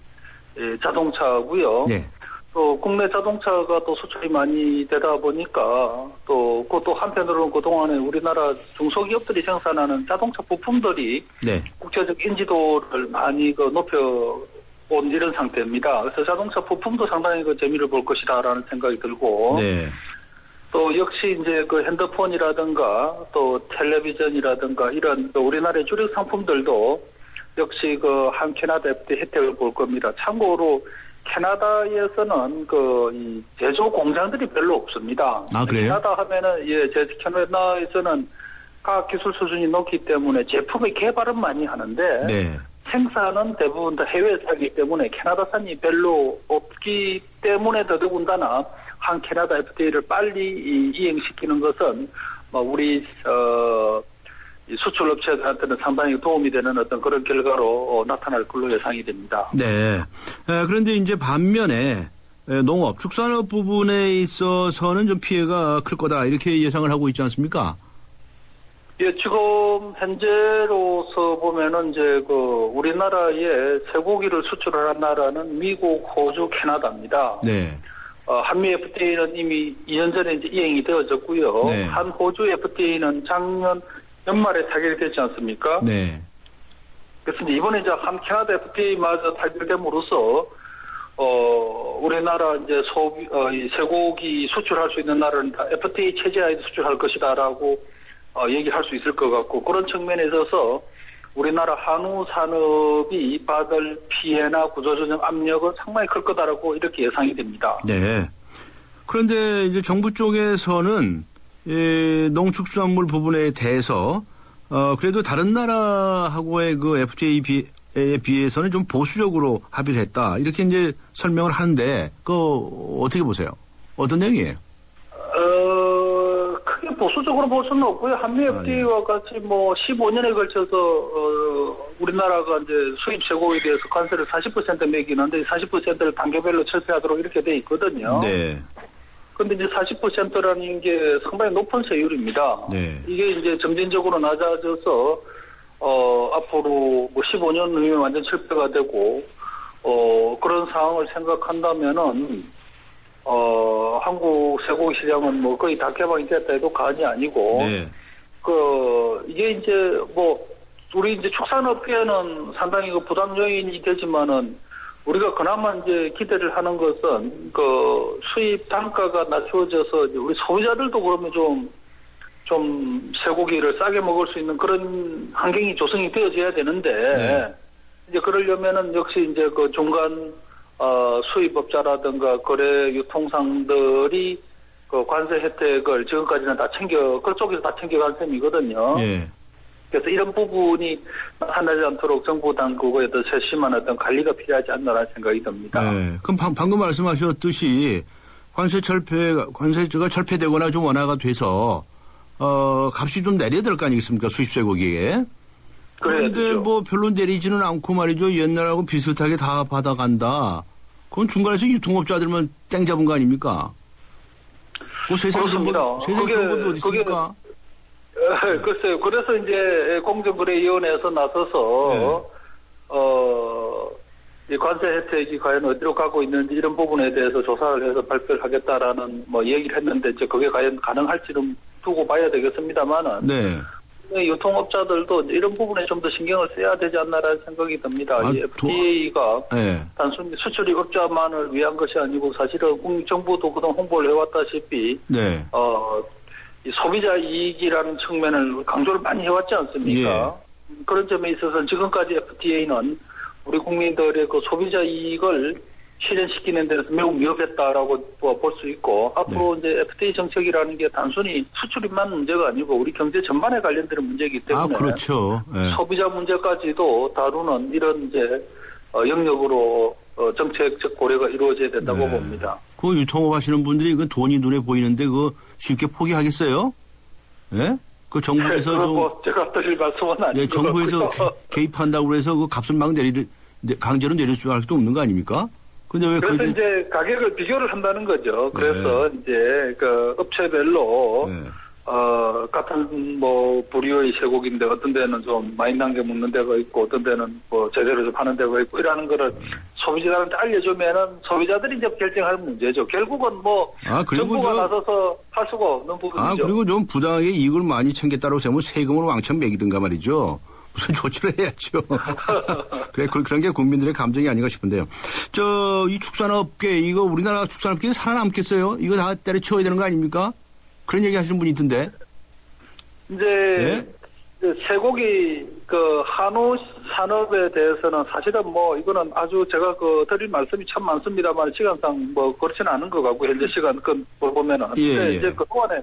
자동차고요. 네. 또 국내 자동차가 또 수출이 많이 되다 보니까 또 그것도 한편으로는 그동안에 우리나라 중소기업들이 생산하는 자동차 부품들이 네. 국제적 인지도를 많이 높여온 이런 상태입니다. 그래서 자동차 부품도 상당히 재미를 볼 것이다라는 생각이 들고 네. 또 역시 이제 그 핸드폰이라든가 또 텔레비전이라든가 이런 우리나라의 주력 상품들도 역시 그 한 캐나다 FTA 혜택을 볼 겁니다. 참고로 캐나다에서는 이 제조 공장들이 별로 없습니다. 아, 그래요? 캐나다 하면은 캐나다에서는 과학 기술 수준이 높기 때문에 제품의 개발은 많이 하는데 네. 생산은 대부분 다 해외사이기 때문에 캐나다산이 별로 없기 때문에 더더군다나 한 캐나다 FTA를 빨리 이행시키는 것은 우리 수출업체들한테는 상당히 도움이 되는 어떤 그런 결과로 나타날 걸로 예상이 됩니다. 네. 그런데 이제 반면에 농업, 축산업 부분에 있어서는 좀 피해가 클 거다 이렇게 예상을 하고 있지 않습니까? 예, 지금 현재로서 보면은 이제 우리나라에 쇠고기를 수출하는 나라는 미국, 호주, 캐나다입니다. 네. 한미 FTA는 이미 2년 전에 이제 이행이 되어졌고요. 네. 한 호주 FTA는 작년 연말에 타결이 됐지 않습니까? 네. 그래서 이번에 이제 한 캐나다 FTA마저 타결됨으로써 우리나라 이제 이 쇠고기 수출할 수 있는 나라는 다 FTA 체제하에 수출할 것이다라고 얘기할 수 있을 것 같고 그런 측면에 있어서 우리나라 한우 산업이 받을 피해나 구조조정 압력은 상당히 클 거다라고 이렇게 예상이 됩니다. 네. 그런데 이제 정부 쪽에서는 농축수산물 부분에 대해서 그래도 다른 나라하고의 그 FTA에 비해서는 좀 보수적으로 합의를 했다. 이렇게 이제 설명을 하는데, 어떻게 보세요? 어떤 내용이에요? 크게 보수적으로 볼 수는 없고요. 한미 FTA와 같이 15년에 걸쳐서, 우리나라가 이제 수입 쇠고기에 대해서 관세를 40% 매기는데 40%를 단계별로 철폐하도록 이렇게 돼 있거든요. 네. 근데 이제 40%라는 게 상당히 높은 세율입니다. 네. 이게 이제 점진적으로 낮아져서, 앞으로 15년 후에 완전 철폐가 되고, 그런 상황을 생각한다면은, 한국 쇠고기 시장은 거의 다 개방이 됐다 해도 과언이 아니고, 네. 이게 이제 우리 이제 축산업계는 상당히 부담 요인이 되지만은, 우리가 그나마 이제 기대를 하는 것은 수입 단가가 낮춰져서 우리 소비자들도 그러면 좀 쇠고기를 싸게 먹을 수 있는 그런 환경이 조성이 되어져야 되는데 네. 이제 그러려면은 역시 이제 그 중간 수입업자라든가 거래 유통상들이 그 관세 혜택을 지금까지는 다 그쪽에서 다 챙겨간 셈이거든요. 네. 그래서 이런 부분이 나타나지 않도록 정부 당국의 더 세심한 어떤 관리가 필요하지 않나라는 생각이 듭니다. 네. 그럼 방금 말씀하셨듯이 관세가 철폐되거나 좀 완화가 돼서 값이 좀 내려야 될 거 아니겠습니까? 수입 쇠고기에. 그런데 별로 내리지는 않고 말이죠. 옛날하고 비슷하게 다 받아간다. 그건 중간에서 유통업자들만 땡 잡은 거 아닙니까? 세상에 그런 것도 어디 있습니까? 글쎄요. 그래서 이제 공정거래위원회에서 나서서 이 관세 혜택이 과연 어디로 가고 있는지 이런 부분에 대해서 조사를 해서 발표를 하겠다라는 얘기를 했는데 이제 그게 과연 가능할지는 두고 봐야 되겠습니다만은. 네. 유통업자들도 이런 부분에 좀 더 신경을 써야 되지 않나라는 생각이 듭니다. 이 FTA가 단순히 수출입업자만을 위한 것이 아니고 사실은 정부도 그동안 홍보를 해왔다시피. 네. 이 소비자 이익이라는 측면을 강조를 많이 해왔지 않습니까? 예. 그런 점에 있어서 지금까지 FTA는 우리 국민들의 그 소비자 이익을 실현시키는 데서 매우 위협했다라고 볼 수 있고 앞으로 이제 FTA 정책이라는 게 단순히 수출입만 문제가 아니고 우리 경제 전반에 관련되는 문제이기 때문에 그렇죠. 네. 소비자 문제까지도 다루는 이런 이제 영역으로 정책적 고려가 이루어져야 된다고 봅니다. 그 유통업 하시는 분들이 그 돈이 눈에 보이는데 쉽게 포기하겠어요? 예? 네? 그 정부에서 제가 드릴 말씀은 아니고 정부에서 개입한다고 해서 그 값을 막 강제로 내릴 수밖에 없는 거 아닙니까? 근데 왜 그래서 이제 가격을 비교를 한다는 거죠. 그래서 이제 그 업체별로 같은 부류의 쇠고기인데 어떤 데는 좀 많이 남겨 먹는 데가 있고 어떤 데는 제대로 좀 하는 데가 있고 이라는 거를 소비자들한테 알려주면은 소비자들이 이제 결정할 문제죠. 결국은 정부가 나서서 할 수가 없는 부분이죠. 그리고 좀 부당하게 이익을 많이 챙겼다고 하면 세금을 왕창 매기든가 말이죠. 무슨 조치를 해야죠. 그래, 그런 게 국민들의 감정이 아닌가 싶은데요. 이 축산업계, 이거 우리나라 축산업계는 살아남겠어요? 이거 다 때려치워야 되는 거 아닙니까? 그런 얘기 하시는 분이 있던데. 이제, 쇠고기, 한우 산업에 대해서는 사실은 이거는 아주 제가 드릴 말씀이 참 많습니다만 시간상 그렇지는 않은 것 같고, 현재 시간 보면은. 이제 그동안에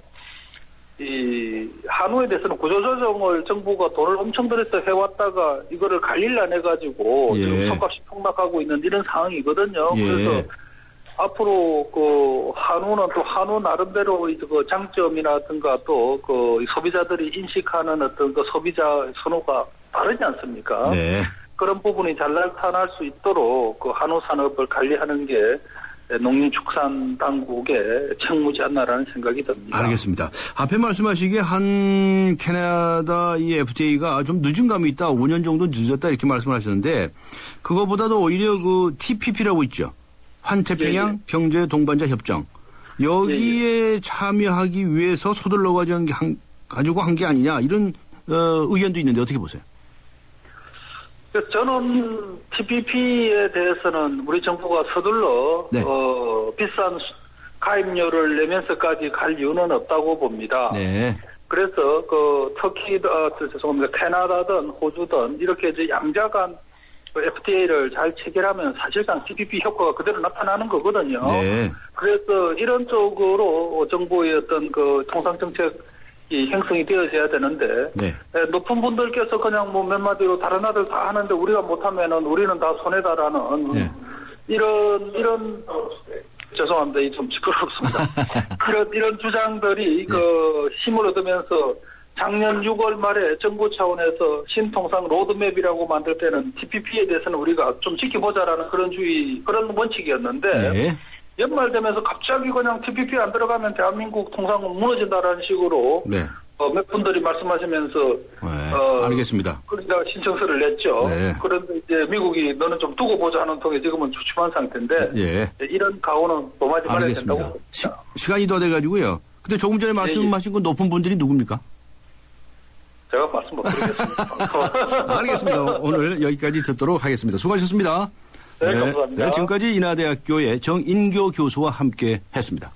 이 한우에 대해서는 구조조정을 정부가 돈을 엄청 들여서 해왔다가 이거를 관리를 안 해가지고 지금 손값이 폭락하고 있는 이런 상황이거든요. 그래서 앞으로 한우는 또 한우 나름대로 그 장점이라든가 또 소비자들이 인식하는 어떤 소비자 선호가 다르지 않습니까? 네. 그런 부분이 잘 나타날 수 있도록 한우 산업을 관리하는 게 농림축산당국의 책무지 않나라는 생각이 듭니다. 알겠습니다. 앞에 말씀하시기에 한 캐나다 이 FTA가 좀 늦은 감이 있다. 5년 정도 늦었다 이렇게 말씀을 하셨는데 그거보다도 오히려 TPP라고 있죠. 환태평양 경제 동반자 협정. 여기에 참여하기 위해서 서둘러 가지고 한 게 아니냐 이런 의견도 있는데 어떻게 보세요? 저는 TPP에 대해서는 우리 정부가 서둘러 네. 비싼 가입료를 내면서까지 갈 이유는 없다고 봅니다. 네. 그래서 터키, 죄송합니다. 캐나다든 호주든 이렇게 이제 양자간 FTA를 잘 체결하면 사실상 TPP 효과가 그대로 나타나는 거거든요. 네. 그래서 이런 쪽으로 정부의 어떤 통상 정책이 형성이 되어져야 되는데 네. 높은 분들께서 그냥 뭐 몇 마디로 다른 나라들 다 하는데 우리가 못하면은 우리는 다 손해다라는 네. 이런 죄송합니다. 좀 시끄럽습니다. 이런 주장들이 힘을 얻으면서 작년 6월 말에 정부 차원에서 신통상 로드맵이라고 만들 때는 TPP에 대해서는 우리가 좀 지켜보자라는 그런 원칙이었는데 네. 연말 되면서 갑자기 그냥 TPP 안 들어가면 대한민국 통상은 무너진다라는 식으로 네. 몇 분들이 말씀하시면서 알겠습니다. 그러니까 신청서를 냈죠. 네. 그런데 이제 미국이 너는 좀 두고 보자 하는 통에 지금은 주춤한 상태인데 예. 이런 가오는 도마지 말아야 알겠습니다. 된다고 봅니다. 시간이 더 돼가지고요. 근데 조금 전에 말씀하신 그 높은 분들이 누굽니까? 제가 말씀 못 드리겠습니다. 알겠습니다. 오늘 여기까지 듣도록 하겠습니다. 수고하셨습니다. 네, 감사합니다. 네, 지금까지 인하대학교의 정인교 교수와 함께 했습니다.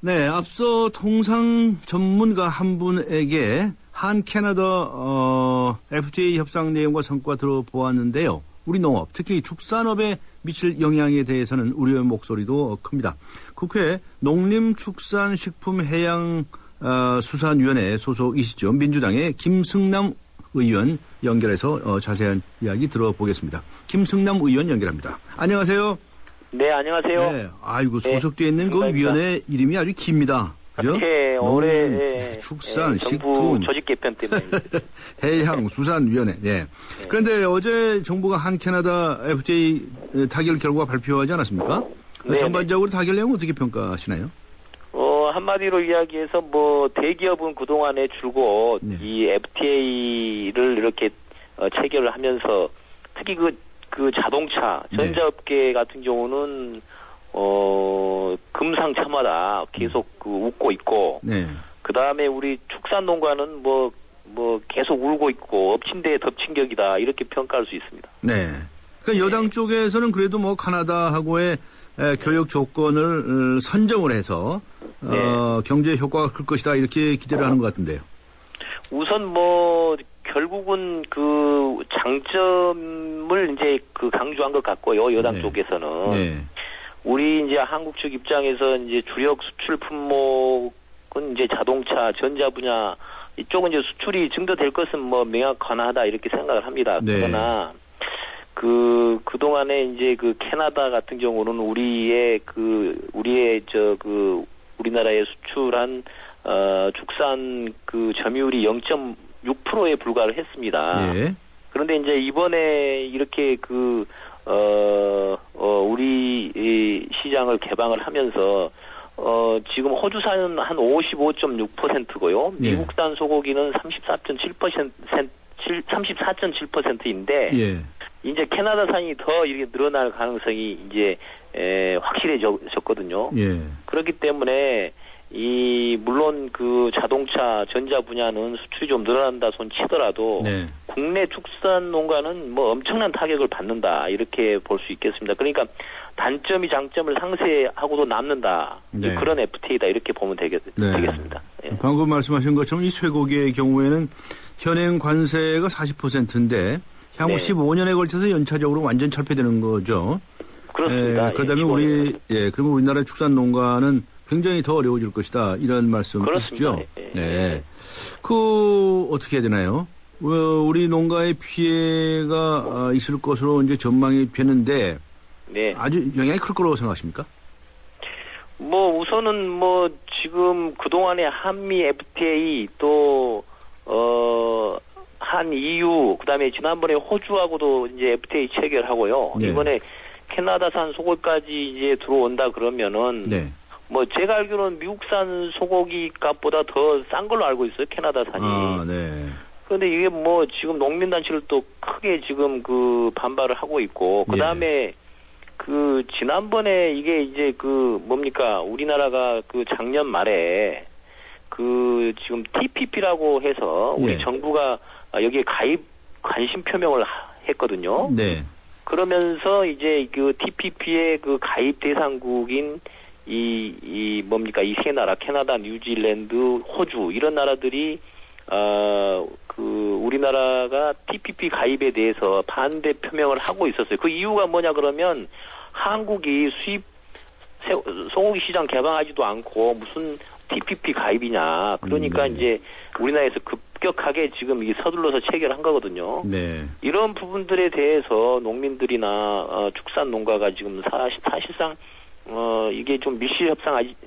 네, 앞서 통상 전문가 한 분에게 한 캐나다 FTA 협상 내용과 성과 들어보았는데요. 우리 농업, 특히 축산업에 미칠 영향에 대해서는 우려의 목소리도 큽니다. 국회 농림축산식품해양수산위원회 소속이시죠. 민주당의 김승남 의원 연결해서 자세한 이야기 들어보겠습니다. 김승남 의원 연결합니다. 안녕하세요. 네, 안녕하세요. 네, 아이고 소속되어 있는 그 위원회 이름이 아주 깁니다. 그죠? 네, 올해 축산, 정부 식품, 조직 개편 때문에 해양수산위원회. 네. 그런데 어제 정부가 한 캐나다 FTA 타결 결과 발표하지 않았습니까? 네. 전반적으로 타결 내용 어떻게 평가하시나요? 한마디로 이야기해서 대기업은 그동안에 줄곧 이 FTA를 이렇게 체결을 하면서 특히 그 자동차 전자업계 같은 경우는 금상첨화다 계속 웃고 있고 그 다음에 우리 축산농가는 계속 울고 있고 엎친 데에 덮친 격이다 이렇게 평가할 수 있습니다. 네. 그러니까 여당 쪽에서는 그래도 카나다하고의 교역 조건을 선정을 해서 경제 효과가 클 것이다 이렇게 기대를 하는 것 같은데요. 우선 결국은 그 장점을 이제 강조한 것 같고요. 여당 쪽에서는. 우리 이제 한국 측 입장에서 이제 주력 수출 품목은 이제 자동차, 전자 분야 이쪽은 이제 수출이 증대될 것은 명확하다 이렇게 생각을 합니다. 그러나 그동안에 이제 캐나다 같은 경우는 우리나라에 수출한 축산 점유율이 0.6%에 불과를 했습니다. 그런데 이제 이번에 이렇게 우리 시장을 개방을 하면서 지금 호주산은 한 55.6%고요. 미국산 소고기는 34.7%인데 이제 캐나다산이 더 이렇게 늘어날 가능성이 이제 확실해졌거든요. 그렇기 때문에 물론 자동차 전자 분야는 수출이 좀 늘어난다 손 치더라도 국내 축산 농가는 엄청난 타격을 받는다 이렇게 볼 수 있겠습니다. 그러니까 단점이 장점을 상쇄하고도 남는다 그런 FTA다 이렇게 보면 되겠습니다. 방금 말씀하신 것처럼 이 쇠고기의 경우에는 현행 관세가 40%인데 향후 15년에 걸쳐서 연차적으로 완전 철폐되는 거죠. 그렇습니다. 그러면 그러면 우리나라의 축산 농가는 굉장히 더 어려워질 것이다. 이런 말씀이시죠? 어떻게 해야 되나요? 우리 농가의 피해가 있을 것으로 이제 전망이 되는데 아주 영향이 클 거라고 생각하십니까? 우선은 지금 그동안에 한미 FTA 또 한 EU 그다음에 지난번에 호주하고도 이제 FTA 체결하고요. 이번에 캐나다산 소고기까지 이제 들어온다 그러면은 제가 알기로는 미국산 소고기 값보다 더 싼 걸로 알고 있어요. 캐나다산이. 그런데 이게 뭐 지금 농민단체를 또 크게 지금 그 반발을 하고 있고, 그 다음에 그 지난번에 이게 이제 그 뭡니까 우리나라가 그 작년 말에 그 지금 TPP라고 해서 우리 정부가 여기에 가입 관심 표명을 했거든요. 네. 그러면서 이제 그 TPP의 그 가입 대상국인 이 뭡니까 이 세 나라 캐나다, 뉴질랜드, 호주 이런 나라들이 그 우리나라가 TPP 가입에 대해서 반대 표명을 하고 있었어요. 그 이유가 뭐냐 그러면 한국이 소고기 시장 개방하지도 않고 무슨 TPP 가입이냐. 그러니까 이제 우리나라에서 급격하게 지금 이 서둘러서 체결한 거거든요. 네. 이런 부분들에 대해서 농민들이나 축산 농가가 지금 사실상 이게 좀 밀실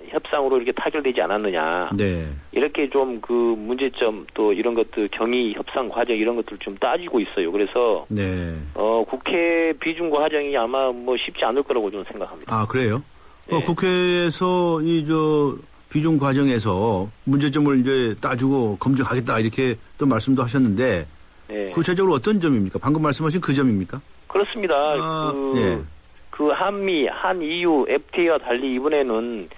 협상으로 이렇게 타결되지 않았느냐. 네. 이렇게 좀 그 문제점 또 이런 것들 경위 협상 과정 이런 것들 좀 따지고 있어요. 그래서 네. 국회 비준 과정이 아마 뭐 쉽지 않을 거라고 저는 생각합니다. 아, 그래요? 네. 국회에서 비준 과정에서 문제점을 이제 따지고 검증하겠다 이렇게 또 말씀도 하셨는데 네. 구체적으로 어떤 점입니까? 방금 말씀하신 그 점입니까? 그렇습니다. 그 한미, 한EU, FTA와 달리 이번에는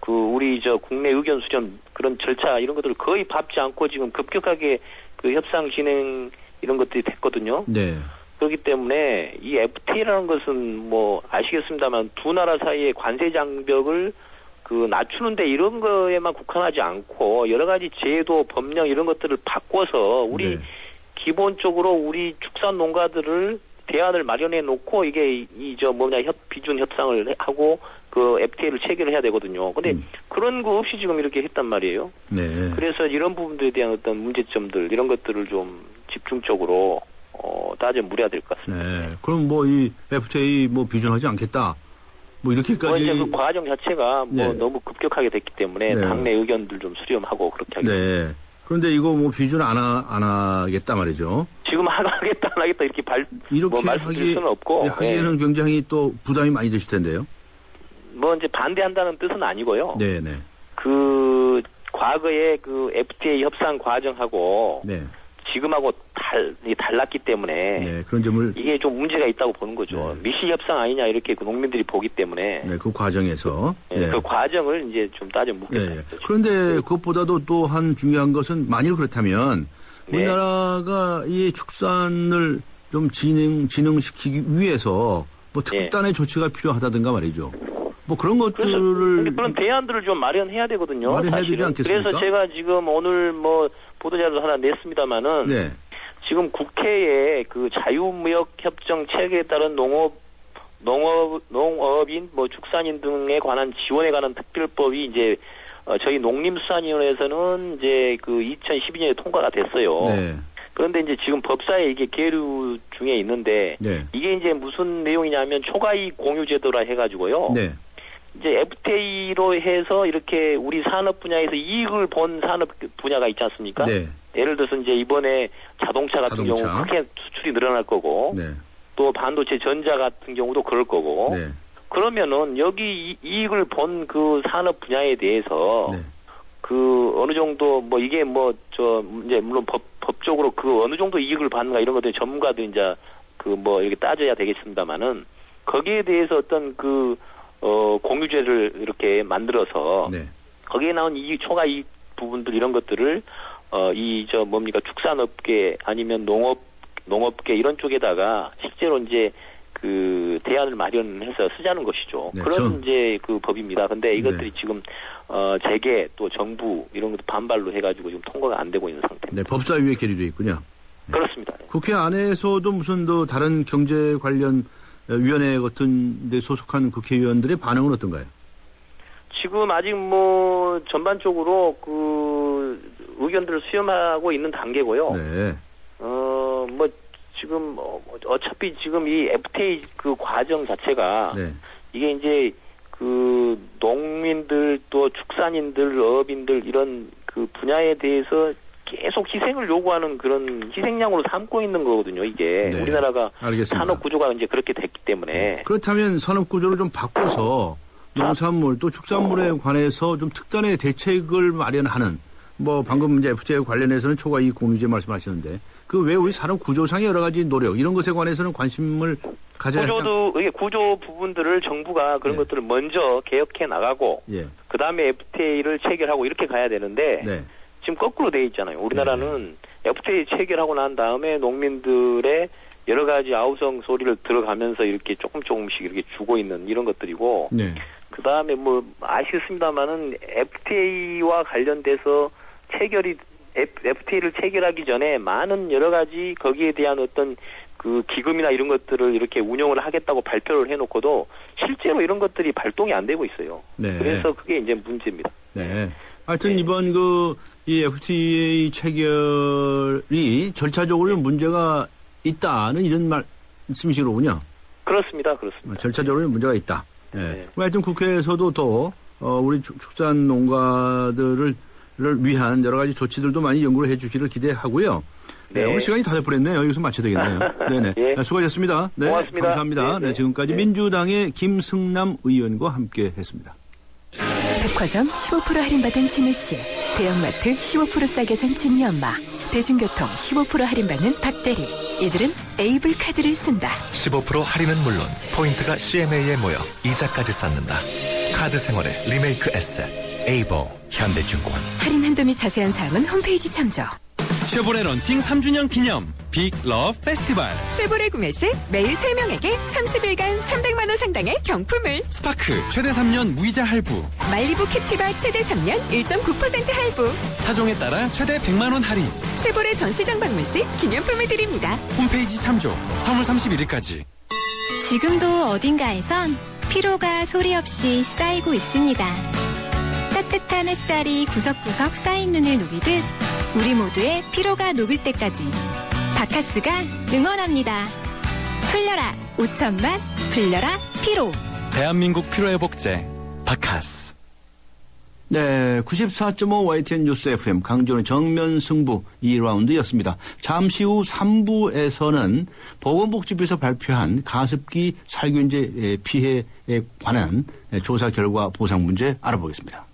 그 우리 국내 의견 수렴 그런 절차 이런 것들을 거의 밟지 않고 지금 급격하게 그 협상 진행 이런 것들이 됐거든요. 네. 그렇기 때문에 이 FTA라는 것은 뭐 아시겠습니다만 두 나라 사이의 관세 장벽을 그 낮추는데 이런 거에만 국한하지 않고 여러 가지 제도, 법령 이런 것들을 바꿔서 우리 기본적으로 우리 축산 농가들을 대안을 마련해 놓고 이게 비준 협상을 하고 그 FTA를 체결을 해야 되거든요. 근데 그런 거 없이 지금 이렇게 했단 말이에요. 네. 그래서 이런 부분들에 대한 어떤 문제점들 이런 것들을 좀 집중적으로 따져 물어야 될 것 같습니다. 네. 그럼 뭐 이 FTA 뭐 비준하지 않겠다. 뭐 이렇게까지 이제 그 과정 자체가 너무 급격하게 됐기 때문에 당내 의견들 좀 수렴하고 그렇게 하겠습니다. 네. 그런데 이거 뭐 비준 안 하겠다 말이죠. 지금 하겠다 안 하겠다 이렇게 말씀드릴 수는 없고 하기에는 굉장히 또 부담이 많이 되실 텐데요. 뭐 이제 반대한다는 뜻은 아니고요. 네네. 그 과거에 그 FTA 협상 과정하고 지금하고 달랐기 때문에 그런 점을 이게 좀 문제가 있다고 보는 거죠. 밀실 협상 아니냐 이렇게 그 농민들이 보기 때문에 그 과정에서 그 과정을 이제 좀 따져 묻겠다. 그런데 그것보다도 또 한 중요한 것은 만일 그렇다면 우리나라가 이 축산을 좀 진흥시키기 위해서 뭐 특단의 조치가 필요하다든가 말이죠. 뭐 그런 것들을 그런 대안들을 좀 마련해야 되거든요. 마련해야 되지 않겠습니까? 그래서 제가 지금 오늘 뭐 보도자료 하나 냈습니다마는 지금 국회에 그 자유무역협정 체계에 따른 농업인 뭐 축산인 등에 관한 지원에 관한 특별법이 이제 저희 농림수산위원회에서는 이제 그 2012년에 통과가 됐어요. 그런데 이제 지금 법사에 이게 계류 중에 있는데 이게 이제 무슨 내용이냐면 초과이익 공유 제도라 해가지고요. 이제 FTA로 해서 이렇게 우리 산업 분야에서 이익을 본 산업 분야가 있지 않습니까? 예를 들어서 이제 이번에 자동차 같은 경우 크게 수출이 늘어날 거고, 또 반도체 전자 같은 경우도 그럴 거고, 그러면은 여기 이익을 본 그 산업 분야에 대해서 그 어느 정도 뭐 이게 뭐 이제 물론 법적으로 그 어느 정도 이익을 받는가 이런 것들 전문가들 이제 그 뭐 이렇게 따져야 되겠습니다만은 거기에 대해서 어떤 그 공유제를 이렇게 만들어서 거기에 나온 이 초과 이익 부분들 이런 것들을 축산업계 아니면 농업계 이런 쪽에다가 실제로 이제 그 대안을 마련해서 쓰자는 것이죠. 그런 이제 그 법입니다. 근데 이것들이 지금 재계 또 정부 이런 것도 반발로 해가지고 지금 통과가 안 되고 있는 상태입니다. 법사위에 계류돼 있군요. 그렇습니다. 국회 안에서도 무슨 또 다른 경제 관련 위원회 같은 데 소속한 국회의원들의 반응은 어떤가요? 지금 아직 뭐 전반적으로 그 의견들을 수렴하고 있는 단계고요. 뭐 지금 어차피 지금 이 FTA 그 과정 자체가 이게 이제 그 농민들 또 축산인들 어업인들 이런 그 분야에 대해서 계속 희생을 요구하는 그런 희생양으로 삼고 있는 거거든요, 이게. 우리나라가 산업 구조가 이제 그렇게 됐기 때문에. 그렇다면 산업 구조를 좀 바꿔서 농산물 또 축산물에 관해서 좀 특단의 대책을 마련하는 뭐 방금 이제 FTA 관련해서는 초과 이익 공유제 말씀하셨는데 그 외 우리 산업 구조상의 여러 가지 노력 이런 것에 관해서는 관심을 가져야 구조 부분들을 정부가 그런 것들을 먼저 개혁해 나가고 그 다음에 FTA를 체결하고 이렇게 가야 되는데 지금 거꾸로 돼 있잖아요. 우리나라는 FTA 체결하고 난 다음에 농민들의 여러 가지 아우성 소리를 들어가면서 이렇게 조금씩 이렇게 주고 있는 이런 것들이고 그 다음에 뭐 아시겠습니다만은 FTA와 관련돼서 FTA를 체결하기 전에 많은 여러 가지 거기에 대한 어떤 그 기금이나 이런 것들을 이렇게 운영을 하겠다고 발표를 해놓고도 실제로 이런 것들이 발동이 안 되고 있어요. 그래서 그게 이제 문제입니다. 하여튼 이번 이 FTA 체결이 절차적으로 문제가 있다는 이런 말씀이시로군요. 그렇습니다. 절차적으로 문제가 있다. 하여튼 국회에서도 또 우리 축산 농가들을 위한 여러 가지 조치들도 많이 연구를 해주시기를 기대하고요. 오늘 시간이 다 돼버렸네요. 여기서 마쳐야 되겠네요. 네네. 수고하셨습니다. 네, 고맙습니다. 감사합니다. 지금까지 민주당의 김승남 의원과 함께했습니다. 백화점 15% 할인받은 진우씨, 대형마트 15% 싸게 산 진이 엄마, 대중교통 15% 할인받는 박대리. 이들은 에이블 카드를 쓴다. 15% 할인은 물론 포인트가 CMA에 모여 이자까지 쌓는다. 카드 생활의 리메이크 에셋 에이버 현대증권. 할인 한도 및 자세한 사항은 홈페이지 참조. 쉐보레 런칭 3주년 기념 빅 러브 페스티벌. 쉐보레 구매 시 매일 3명에게 30일간 300만 원 상당의 경품을. 스파크 최대 3년 무이자 할부. 말리부 캡티바 최대 3년 1.9% 할부. 차종에 따라 최대 100만 원 할인. 쉐보레 전시장 방문 시 기념품을 드립니다. 홈페이지 참조. 3월 31일까지. 지금도 어딘가에선 피로가 소리 없이 쌓이고 있습니다. 따뜻한 햇살이 구석구석 쌓인 눈을 녹이듯 우리 모두의 피로가 녹을 때까지 바카스가 응원합니다. 풀려라 5천만 풀려라 피로. 대한민국 피로회복제 바카스. 네, 94.5 YTN 뉴스 FM 강조는 정면 승부 2라운드였습니다. 잠시 후 3부에서는 보건복지부에서 발표한 가습기 살균제 피해에 관한 조사 결과 보상 문제 알아보겠습니다.